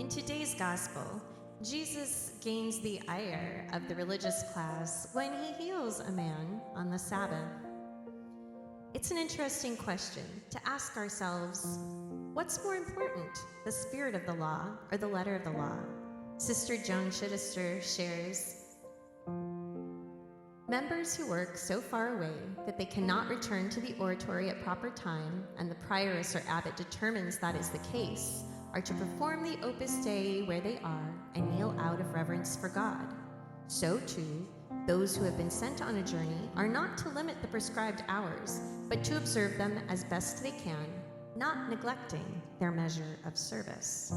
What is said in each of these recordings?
In today's gospel, Jesus gains the ire of the religious class when he heals a man on the Sabbath. It's an interesting question to ask ourselves, what's more important, the spirit of the law or the letter of the law? Sister Joan Chittister shares, members who work so far away that they cannot return to the oratory at proper time, and the prioress or abbot determines that is the case, are to perform the Opus Dei where they are and kneel out of reverence for God. So too, those who have been sent on a journey are not to limit the prescribed hours, but to observe them as best they can, not neglecting their measure of service.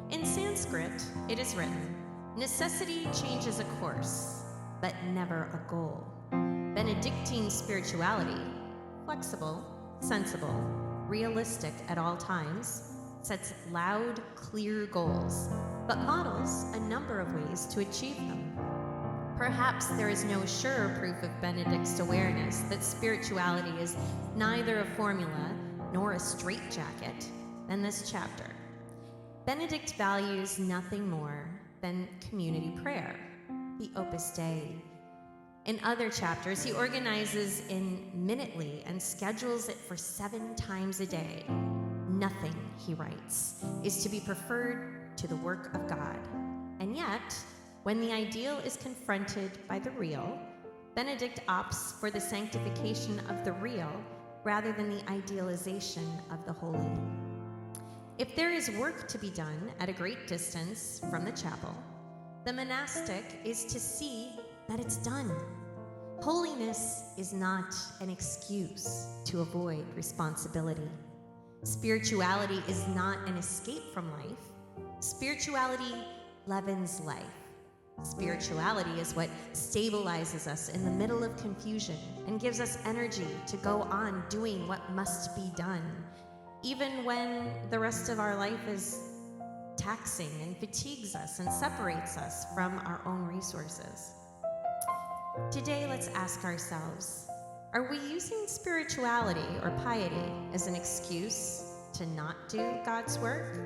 In Sanskrit, it is written, necessity changes a course, but never a goal. Benedictine spirituality, flexible, sensible, realistic at all times, sets loud, clear goals, but models a number of ways to achieve them. Perhaps there is no surer proof of Benedict's awareness that spirituality is neither a formula nor a straitjacket than this chapter. Benedict values nothing more than community prayer, the Opus Dei. In other chapters, he organizes in minutely and schedules it for 7 times a day. Nothing, he writes, is to be preferred to the work of God. And yet, when the ideal is confronted by the real, Benedict opts for the sanctification of the real rather than the idealization of the holy. If there is work to be done at a great distance from the chapel, the monastic is to see that it's done. Holiness is not an excuse to avoid responsibility. Spirituality is not an escape from life. Spirituality leavens life. Spirituality is what stabilizes us in the middle of confusion and gives us energy to go on doing what must be done, even when the rest of our life is taxing and fatigues us and separates us from our own resources. Today, let's ask ourselves, are we using spirituality or piety as an excuse to not do God's work?